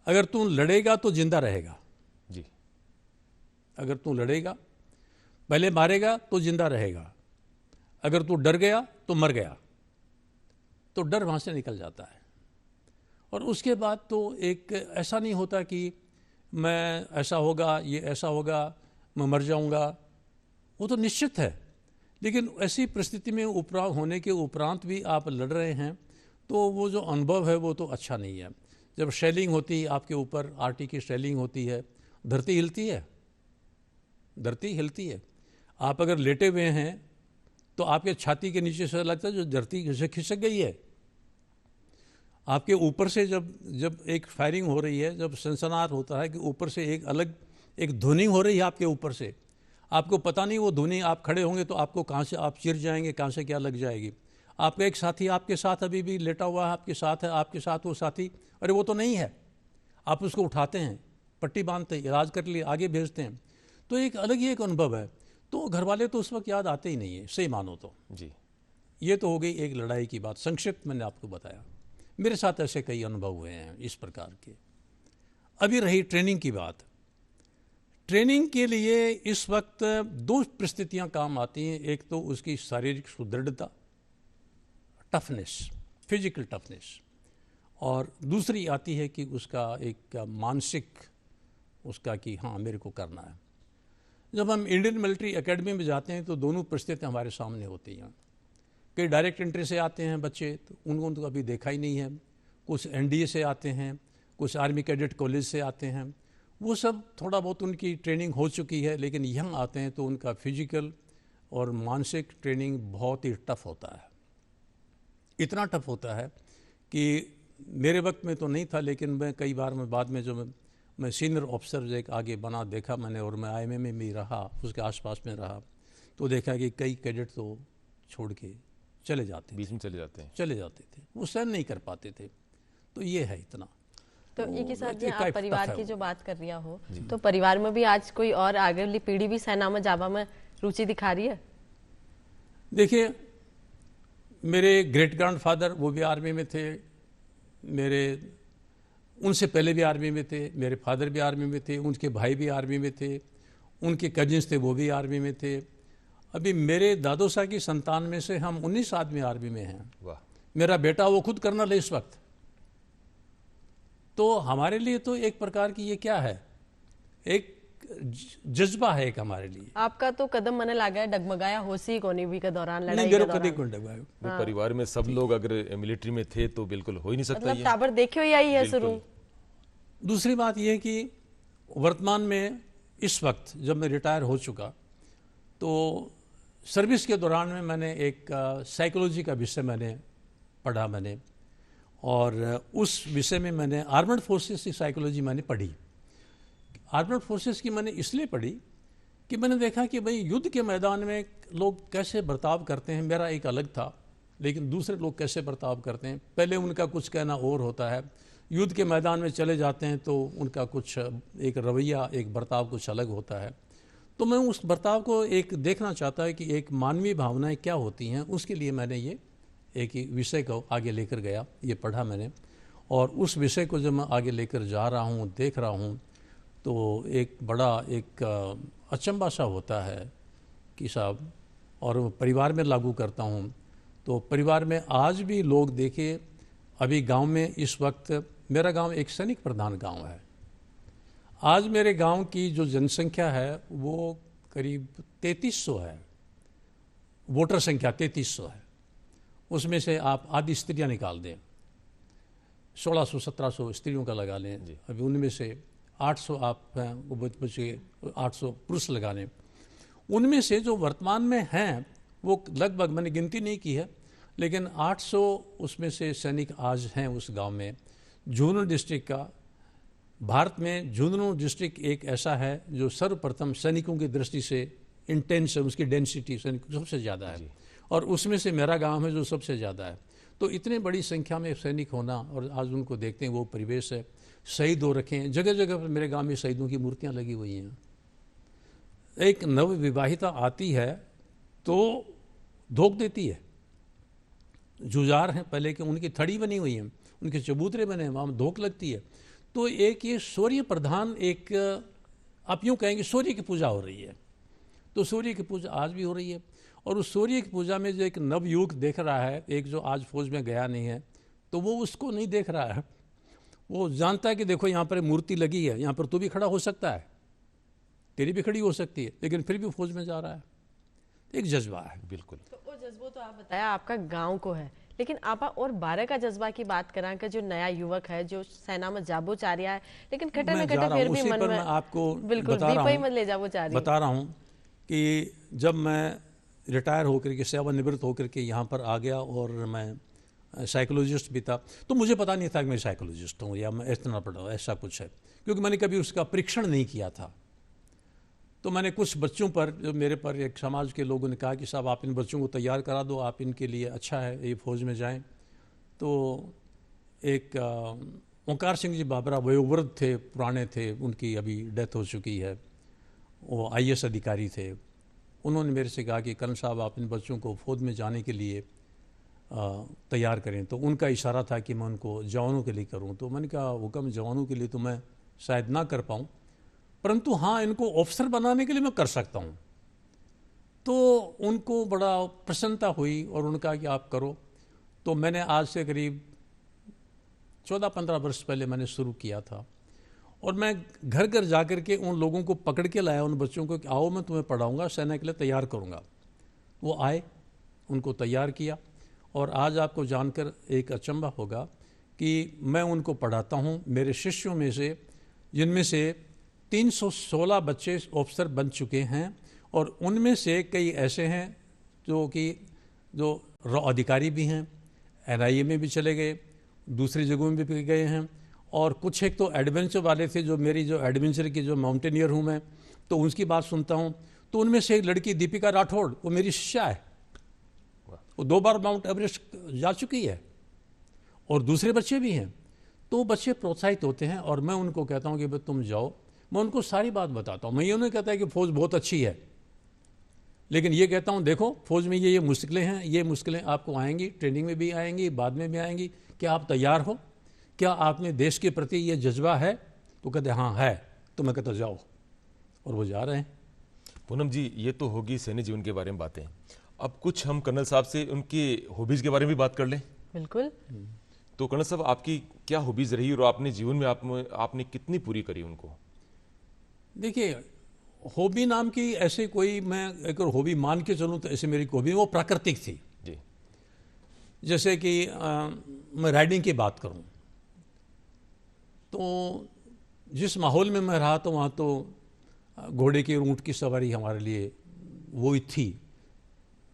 अगर तू लड़ेगा तो जिंदा रहेगा जी। अगर तू लड़ेगा, पहले मारेगा तो जिंदा रहेगा, अगर तू डर गया तो मर गया। तो डर वहाँ से निकल जाता है। और उसके बाद तो एक ऐसा नहीं होता कि मैं ऐसा होगा, ये ऐसा होगा, मैं मर जाऊंगा, वो तो निश्चित है। लेकिन ऐसी परिस्थिति में होने के उपरांत भी आप लड़ रहे हैं, तो वो जो अनुभव है वो तो अच्छा नहीं है। जब शेलिंग होती है आपके ऊपर, आरटी की शेलिंग होती है, धरती हिलती है, धरती हिलती है। आप अगर लेटे हुए हैं तो आपके छाती के नीचे से लगता है जो धरती जैसे खिसक गई है। आपके ऊपर से जब एक फायरिंग हो रही है, जब सनसनाहट होता है कि ऊपर से एक अलग एक ध्वनि हो रही है आपके ऊपर से, आपको पता नहीं वो ध्वनि, आप खड़े होंगे तो आपको कहाँ से आप चिर जाएंगे, कहाँ से क्या लग जाएगी। आपका एक साथी आपके साथ अभी भी लेटा हुआ है, आपके साथ है, आपके साथ वो साथी, अरे वो तो नहीं है, आप उसको उठाते हैं, पट्टी बांधते हैं, इलाज कर लिए, आगे भेजते हैं, तो एक अलग ही एक अनुभव है। तो घर वाले तो उस वक्त याद आते ही नहीं है, सही मानो तो जी। ये तो हो गई एक लड़ाई की बात, संक्षिप्त मैंने आपको बताया। मेरे साथ ऐसे कई अनुभव हुए हैं इस प्रकार के। अभी रही ट्रेनिंग की बात। ट्रेनिंग के लिए इस वक्त दो परिस्थितियां काम आती हैं। एक तो उसकी शारीरिक सुदृढ़ता, टफनेस, फिजिकल टफनेस, और दूसरी आती है कि उसका एक मानसिक उसका कि हाँ मेरे को करना है। जब हम इंडियन मिलिट्री एकेडमी में जाते हैं तो दोनों परिस्थितियाँ हमारे सामने होती हैं। कई डायरेक्ट एंट्री से आते हैं बच्चे, तो उनको तो कभी देखा ही नहीं है। कुछ एनडीए से आते हैं, कुछ आर्मी कैडेट कॉलेज से आते हैं, वो सब थोड़ा बहुत उनकी ट्रेनिंग हो चुकी है, लेकिन यहाँ आते हैं तो उनका फिजिकल और मानसिक ट्रेनिंग बहुत ही टफ होता है। इतना टफ होता है कि मेरे वक्त में तो नहीं था, लेकिन मैं कई बार मैं बाद में जो मैं सीनियर ऑफिसर एक आगे बना देखा मैंने, और मैं आईएमए में भी रहा, उसके आसपास में रहा, तो देखा कि कई कैडेट तो छोड़ के चले जाते, बीच में चले जाते थे, वो सहन नहीं कर पाते थे। तो ये है इतना। तो एक ही साथ एक जी आप टाइप परिवार टफ की है जो वो। बात कर रहा हो, तो परिवार में भी आज कोई और आगे वाली पीढ़ी भी सेना में जावा में रुचि दिखा रही है? देखिए, मेरे ग्रेट ग्रैंडफादर वो भी आर्मी में थे, मेरे उनसे पहले भी आर्मी में थे, मेरे फादर भी आर्मी में थे, उनके भाई भी आर्मी में थे, उनके कजिन्स थे वो भी आर्मी में थे। अभी मेरे दादो साहब की संतान में से हम 19 आदमी आर्मी में हैं। वाह। मेरा बेटा वो खुद कर्नल है इस वक्त। तो हमारे लिए तो एक प्रकार की ये क्या है, एक जज्बा है एक हमारे लिए। आपका तो कदम मने लगा है डगमगाया होसी कोनी भी के दौरान, लड़ाई नहीं के कभी दौरान, कौन डगवायो। वो परिवार में सब लोग अगर मिलिट्री में थे तो बिल्कुल हो ही नहीं सकता मतलब ये। टाबर देखियो ही आई है शुरू। दूसरी बात यह है कि वर्तमान में इस वक्त जब मैं रिटायर हो चुका, तो सर्विस के दौरान में मैंने एक साइकोलॉजी का विषय मैंने पढ़ा मैंने, और उस विषय में मैंने आर्मर्ड फोर्सेस की साइकोलॉजी मैंने पढ़ी। आर्मर्ड फोर्सेस की मैंने इसलिए पढ़ी कि मैंने देखा कि भाई युद्ध के मैदान में लोग कैसे बर्ताव करते हैं। मेरा एक अलग था, लेकिन दूसरे लोग कैसे बर्ताव करते हैं, पहले उनका कुछ कहना और होता है, युद्ध के मैदान में चले जाते हैं तो उनका कुछ एक रवैया, एक बर्ताव कुछ अलग होता है। तो मैं उस बर्ताव को एक देखना चाहता है कि एक मानवीय भावनाएं क्या होती हैं, उसके लिए मैंने ये एक विषय को आगे लेकर गया, ये पढ़ा मैंने। और उस विषय को जब मैं आगे लेकर जा रहा हूँ, देख रहा हूँ, तो एक बड़ा एक अचंभा सा होता है कि साहब, और परिवार में लागू करता हूँ तो परिवार में आज भी लोग देखे, अभी गांव में इस वक्त मेरा गांव एक सैनिक प्रधान गांव है। आज मेरे गांव की जो जनसंख्या है वो करीब 3300 है, वोटर संख्या 3300 है। उसमें से आप आधी स्त्रियां निकाल दें, 1600-1700 स्त्रियों का लगा लें, अभी उनमें से 800 आप हैं, वो बच्चे 800 पुरुष लगा लें, उनमें से जो वर्तमान में हैं वो लगभग, मैंने गिनती नहीं की है, लेकिन 800 उसमें से सैनिक आज हैं उस गांव में। झुंझुनू डिस्ट्रिक्ट का, भारत में झुंझुनू डिस्ट्रिक्ट एक ऐसा है जो सर्वप्रथम सैनिकों की दृष्टि से इंटेंस है, उसकी डेंसिटी सैनिकों सबसे ज़्यादा है, और उसमें से मेरा गांव है जो सबसे ज़्यादा है। तो इतने बड़ी संख्या में सैनिक होना, और आज उनको देखते हैं वो परिवेश है, शहीद हो रखे हैं, जगह जगह पर मेरे गांव में शहीदों की मूर्तियां लगी हुई हैं। एक नवविवाहिता आती है तो धोख देती है, जुझार हैं पहले के, उनकी थड़ी बनी हुई है, उनके चबूतरे बने हैं, वहाँ धोख लगती है। तो एक ये सूर्य प्रधान, एक आप यूँ कहेंगे सूर्य की पूजा हो रही है। तो सूर्य की पूजा आज भी हो रही है, और उस सूर्य की पूजा में जो एक नवयुवक देख रहा है, एक जो आज फौज में गया नहीं है, तो वो उसको नहीं देख रहा है, वो जानता है कि देखो यहाँ पर मूर्ति लगी है, यहाँ पर तू भी खड़ा हो सकता है, तेरी भी खड़ी हो सकती है, लेकिन फिर भी फौज में जा रहा है। एक जज्बा है। बिल्कुल। तो वो जज्बो तो आप बताया आपका गांव को है, लेकिन आपा और 12 का जज्बा की बात करा कि जो नया युवक है जो सेना में जाबो चाह रहा है, लेकिन खटे न खटे फिर भी मन में मैं आपको बिल्कुल बता रहा दीपा ही हूँ, मत ले जाबो चाह रही। बता रहा हूँ कि जब मैं रिटायर होकर के, सेवानिवृत्त होकर के यहाँ पर आ गया और मैं साइकोलॉजिस्ट भी था। तो मुझे पता नहीं था कि मैं साइकोलॉजिस्ट हूँ या मैं इतना पढ़ा, ऐसा कुछ है, क्योंकि मैंने कभी उसका परीक्षण नहीं किया था। तो मैंने कुछ बच्चों पर, जो मेरे पर एक समाज के लोगों ने कहा कि साहब आप इन बच्चों को तैयार करा दो, आप इनके लिए अच्छा है, ये फौज में जाएं। तो एक ओंकार सिंह जी बाबरा वयोवृद्ध थे, पुराने थे, उनकी अभी डेथ हो चुकी है, वो IAS अधिकारी थे। उन्होंने मेरे से कहा कि करण साहब आप इन बच्चों को फौज में जाने के लिए तैयार करें। तो उनका इशारा था कि मैं उनको जवानों के लिए करूं। तो मैंने कहा हुक्म, जवानों के लिए तो मैं शायद ना कर पाऊं, परंतु हाँ इनको ऑफिसर बनाने के लिए मैं कर सकता हूं। तो उनको बड़ा प्रसन्नता हुई और उन्होंने कहा कि आप करो। तो मैंने आज से करीब 14-15 वर्ष पहले मैंने शुरू किया था, और मैं घर घर जा कर के उन लोगों को पकड़ के लाया, उन बच्चों को कि आओ मैं तुम्हें पढ़ाऊंगा, सेना के लिए तैयार करूंगा। वो आए, उनको तैयार किया, और आज आपको जानकर एक अचंभा होगा कि मैं उनको पढ़ाता हूं। मेरे शिष्यों में से, जिनमें से 316 बच्चे ऑफिसर बन चुके हैं, और उनमें से कई ऐसे हैं जो रॉ अधिकारी भी हैं, NIA में भी चले गए, दूसरी जगहों में भी गए हैं, और कुछ एक तो एडवेंचर वाले थे, जो मेरी जो एडवेंचर की जो माउंटेनियर हूँ मैं, तो उनकी बात सुनता हूँ। तो उनमें से एक लड़की दीपिका राठौड़, वो मेरी शिष्या है, वो 2 बार माउंट एवरेस्ट जा चुकी है, और दूसरे बच्चे भी हैं। तो बच्चे प्रोत्साहित होते हैं, और मैं उनको कहता हूँ कि भाई तुम जाओ, मैं उनको सारी बात बताता हूँ। मैं ये नहीं कहता है कि फौज बहुत अच्छी है, लेकिन ये कहता हूँ देखो फौज में ये मुश्किलें हैं, ये मुश्किलें आपको आएंगी, ट्रेनिंग में भी आएंगी, बाद में भी आएंगी, क्या आप तैयार हो? क्या आपने देश के प्रति ये जज्बा है? तो कहते हाँ है। तो मैं कहता जाओ, और वो जा रहे हैं। पूनम जी, ये तो होगी सैन्य जीवन के बारे में बातें। अब कुछ हम कर्नल साहब से उनकी हॉबीज के बारे में भी बात कर लें। बिल्कुल। तो कर्नल साहब, आपकी क्या हॉबीज रही और आपने जीवन में आपने कितनी पूरी करी उनको? देखिए, हॉबी नाम की ऐसे कोई, मैं एक हॉबी मान के चलूँ तो ऐसे मेरी हॉबी वो प्राकृतिक थी जी। जैसे कि मैं राइडिंग की बात करूं, तो जिस माहौल में मैं रहा तो वहाँ तो घोड़े की और ऊँट की सवारी हमारे लिए वो ही थी।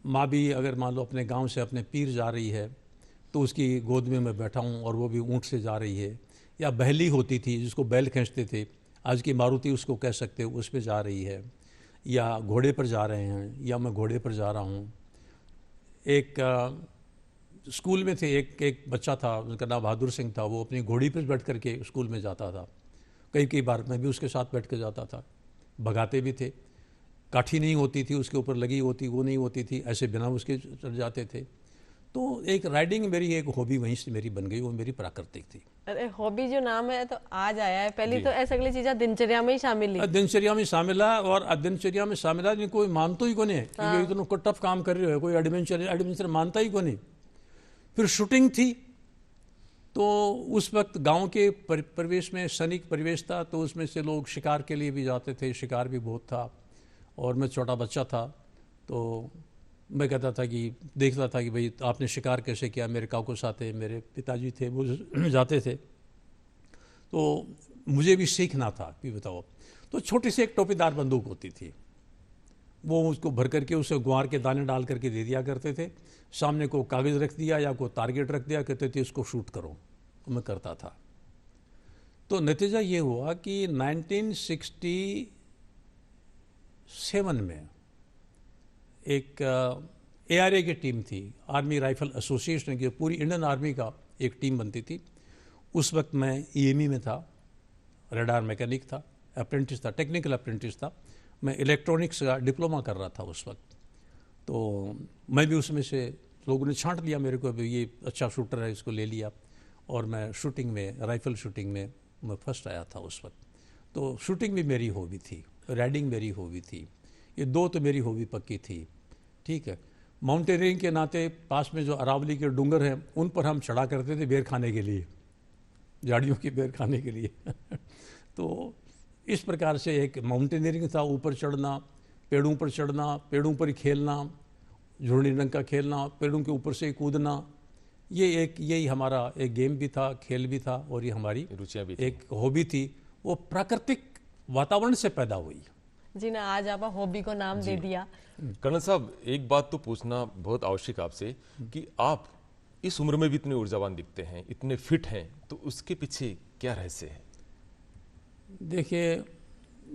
माँ भी अगर मान लो अपने गांव से अपने पीर जा रही है तो उसकी गोद में मैं बैठा हूँ और वो भी ऊँट से जा रही है, या बहली होती थी जिसको बैल खींचते थे, आज की मारुति उसको कह सकते हो, उस पर जा रही है, या घोड़े पर जा रहे हैं, या मैं घोड़े पर जा रहा हूँ। एक स्कूल में थे, एक बच्चा था, उनका नाम बहादुर सिंह था, वो अपनी घोड़ी पर बैठ करके स्कूल में जाता था। कई बार मैं भी उसके साथ बैठ के जाता था, भगाते भी थे, काठी नहीं होती थी उसके ऊपर लगी होती, वो नहीं होती थी, ऐसे बिना उसके चल जाते थे। तो एक राइडिंग मेरी एक हॉबी वहीं से मेरी बन गई, वो मेरी प्राकृतिक थी। अरे हॉबी जो नाम है तो आज आया है, पहले तो ऐसे अगली चीजें दिनचर्या में ही शामिल है। दिनचर्या में शामिल है, और दिनचर्या में शामिल है कोई मानता ही कोई है कि इतना टफ काम कर रहे हो, कोई एडवेंचर मानता ही कोई नहीं। फिर शूटिंग थी, तो उस वक्त गांव के परिवेश में सैनिक परिवेश था, तो उसमें से लोग शिकार के लिए भी जाते थे, शिकार भी बहुत था, और मैं छोटा बच्चा था तो मैं कहता था कि देखता था कि भाई आपने शिकार कैसे किया। मेरे काकू साथे मेरे पिताजी थे, वो जाते थे, तो मुझे भी सीखना था कि बताओ। तो छोटी सी एक टोपीदार बंदूक होती थी, वो उसको भर करके उसे ग्वार के दाने डाल करके दे दिया करते थे, सामने को कागज़ रख दिया या कोई टारगेट रख दिया, कहते थे इसको शूट करो, तो मैं करता था। तो नतीजा ये हुआ कि 1967 में एक ARA की टीम थी, आर्मी राइफल एसोसिएशन की, पूरी इंडियन आर्मी का एक टीम बनती थी। उस वक्त मैं EME में था, रडार मैकेनिक था, अप्रेंटिस था, टेक्निकल अप्रेंटिस था। मैं इलेक्ट्रॉनिक्स का डिप्लोमा कर रहा था उस वक्त। तो मैं भी उसमें से, लोगों ने छांट लिया मेरे को, ये अच्छा शूटर है, इसको ले लिया, और मैं शूटिंग में, राइफल शूटिंग में मैं फर्स्ट आया था उस वक्त। तो शूटिंग भी मेरी हॉबी थी, राइडिंग मेरी हॉबी थी, ये दो तो मेरी हॉबी पक्की थी। ठीक है, माउंटेनियरिंग के नाते पास में जो अरावली के डूंगर हैं उन पर हम चढ़ा करते थे बेर खाने के लिए, झाड़ियों की बेर खाने के लिए तो इस प्रकार से एक माउंटेनियरिंग था, ऊपर चढ़ना, पेड़ों पर चढ़ना, पेड़ों पर खेलना, झुरनी रंग का खेलना, पेड़ों के ऊपर से कूदना, यही हमारा एक गेम भी था, खेल भी था, और ये हमारी रुचियाँ भी एक हॉबी थी। वो प्राकृतिक वातावरण से पैदा हुई। जी ना, आज आप हॉबी को नाम दे दिया। कर्नल साहब, एक बात तो पूछना बहुत आवश्यक आपसे कि आप इस उम्र में भी इतने ऊर्जावान दिखते हैं, इतने फिट हैं, तो उसके पीछे क्या रहस्य है? देखिए,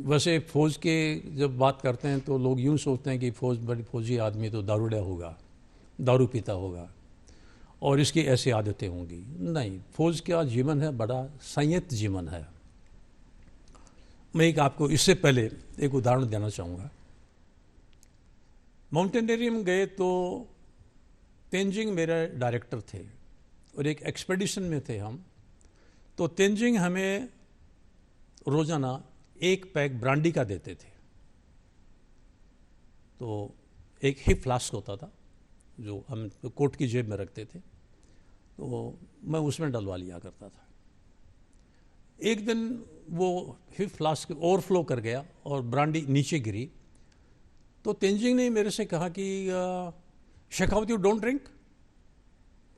वैसे फौज के जब बात करते हैं तो लोग यूं सोचते हैं कि फौजी आदमी तो दारूड़ा होगा, दारू पीता होगा और इसकी ऐसी आदतें होंगी। नहीं, फौज का जीवन है बड़ा संयत जीवन है। मैं एक आपको इससे पहले एक उदाहरण देना चाहूँगा। माउंटेनियरिंग गए तो तेंजिंग मेरे डायरेक्टर थे और एक एक्सपेडिशन में थे हम। तो तेंजिंग हमें रोज़ाना 1 पैक ब्रांडी का देते थे। तो एक हिप फ्लास्क होता था जो हम कोट की जेब में रखते थे, तो मैं उसमें डलवा लिया करता था। एक दिन वो हिप फ्लास्क ओवरफ्लो कर गया और ब्रांडी नीचे गिरी। तो तेंजिंग ने मेरे से कहा कि Shekhawat, you don't drink?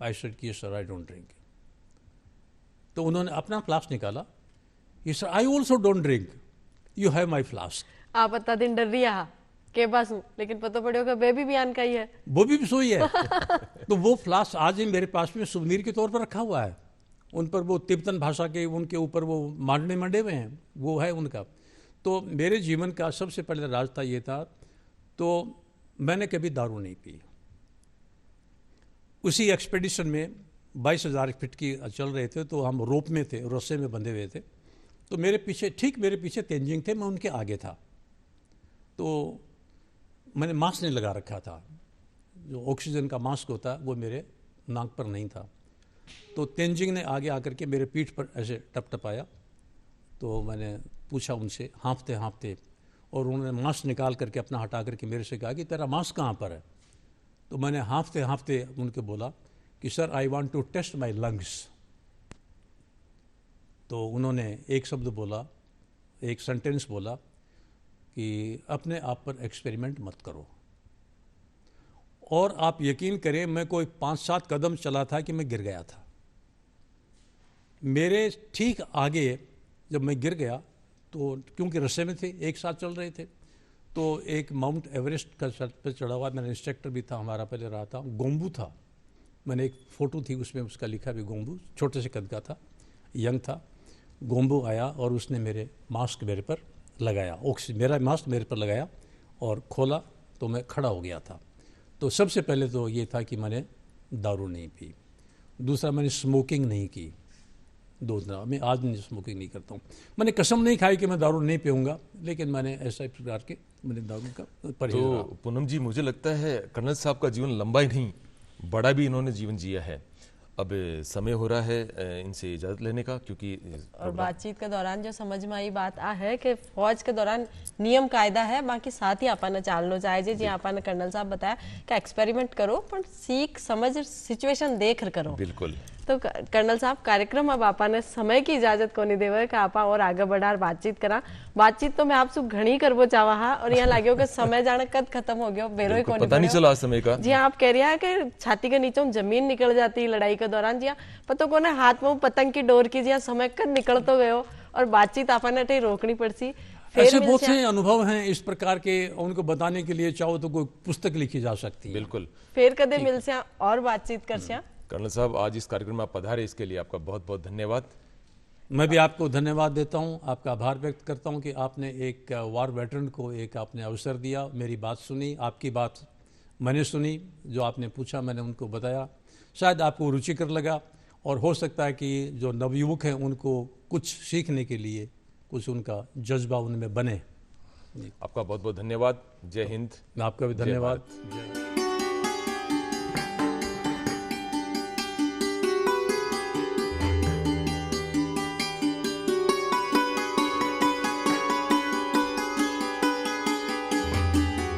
I said कि सर आई डोंट ड्रिंक। तो उन्होंने अपना फ्लास्क निकाला। ये sir I also don't drink, you have my flask. आप इतना दिन डर रही है के पास हूँ, लेकिन पता पड़े होगा बेबी भी आन का ही है, वो भी सोई है। तो वो फ्लास्क आज ही मेरे पास में सुवनीर के तौर पर रखा हुआ है। उन पर वो तिब्बतन भाषा के उनके ऊपर वो मांडने मंडे हुए हैं, वो है उनका। तो मेरे जीवन का सबसे पहले रास्ता ये था, तो मैंने कभी दारू नहीं पी। उसी एक्सपेडिशन में 22,000 फीट की चल रहे थे, तो हम रोप में थे, रस्से में बंधे हुए थे। तो मेरे पीछे, ठीक मेरे पीछे तेंजिंग थे, मैं उनके आगे था। तो मैंने मास्क नहीं लगा रखा था, जो ऑक्सीजन का मास्क होता है वो मेरे नाक पर नहीं था। तो तेंजिंग ने आगे आकर के मेरे पीठ पर ऐसे टपटपाया। तो मैंने पूछा उनसे हाँफते हाँफते, और उन्होंने मास्क निकाल करके अपना हटा करके मेरे से कहा कि तेरा मास्क कहाँ पर है? तो मैंने हाँफते हाँफते उनके बोला कि sir I want to test my lungs. तो उन्होंने एक शब्द बोला, एक सेंटेंस बोला कि अपने आप पर एक्सपेरिमेंट मत करो। और आप यकीन करें, मैं कोई 5-7 कदम चला था कि मैं गिर गया था। मेरे ठीक आगे जब मैं गिर गया, तो क्योंकि रस्से में थे, एक साथ चल रहे थे, तो एक माउंट एवरेस्ट का सर पर चढ़ा हुआ, मेरा इंस्ट्रक्टर भी था, हमारा पहले रहा था, गोम्बू था। मैंने एक फ़ोटो थी, उसमें उसका लिखा भी गोम्बू, छोटे से कद का था, यंग था। गोम्बू आया और उसने मेरे मास्क मेरे पर लगाया, मेरा मास्क मेरे पर लगाया और खोला, तो मैं खड़ा हो गया था। तो सबसे पहले तो ये था कि मैंने दारू नहीं पी। दूसरा, मैंने स्मोकिंग नहीं की। मैं आज नहीं स्मोकिंग नहीं करता हूँ। मैंने कसम नहीं खाई कि मैं दारू नहीं पीऊँगा, लेकिन मैंने ऐसा प्रकार के मैंने दारू का परहेज रहा। तो पूनम जी, मुझे लगता है कर्नल साहब का जीवन लंबा ही नहीं, बड़ा भी इन्होंने जीवन जिया है। अब समय हो रहा है इनसे इजाज़त लेने का, क्योंकि और बातचीत के दौरान जो समझ में आई बात आ है कि फौज के दौरान नियम कायदा है, बाकी साथ ही आपने चालनो चाहिए जी। आपने कर्नल साहब बताया कि एक्सपेरिमेंट करो, पर सीख समझ सिचुएशन देख करो। बिल्कुल। तो कर्नल साहब, कार्यक्रम अब आपने समय की इजाजत को नहीं देवे कि आप और आगे बढ़ा बातचीत करा। बातचीत तो मैं आपसे घणी करवो चावा हा, और यहाँ लगे हो कि समय जाने कद खत्म हो गया, बेरो ही कोनी पता नहीं चला समय का। जी आप कह रहे हैं कि छाती के नीचे जमीन निकल जाती है लड़ाई के दौरान। जी पता को ना हाथ में पतंग की डोर की, जी समय कद निकल तो गयो और बातचीत आपने रोकनी पड़सी। ऐसे बहुत से अनुभव हैं इस प्रकार के, उनको बताने के लिए चाहो तो कोई पुस्तक लिखी जा सकती है। बिल्कुल। फिर कदे मिल से और बातचीत कर से। कर्नल साहब, आज इस कार्यक्रम में आप पधारे, इसके लिए आपका बहुत बहुत धन्यवाद। मैं भी आपको धन्यवाद देता हूं, आपका आभार व्यक्त करता हूं कि आपने एक वार वेटरन को एक आपने अवसर दिया, मेरी बात सुनी, आपकी बात मैंने सुनी, जो आपने पूछा मैंने उनको बताया। शायद आपको रुचिकर लगा, और हो सकता है कि जो नवयुवक हैं उनको कुछ सीखने के लिए कुछ उनका जज्बा उनमें बने। आपका बहुत बहुत धन्यवाद। जय हिंद। आपका भी धन्यवाद।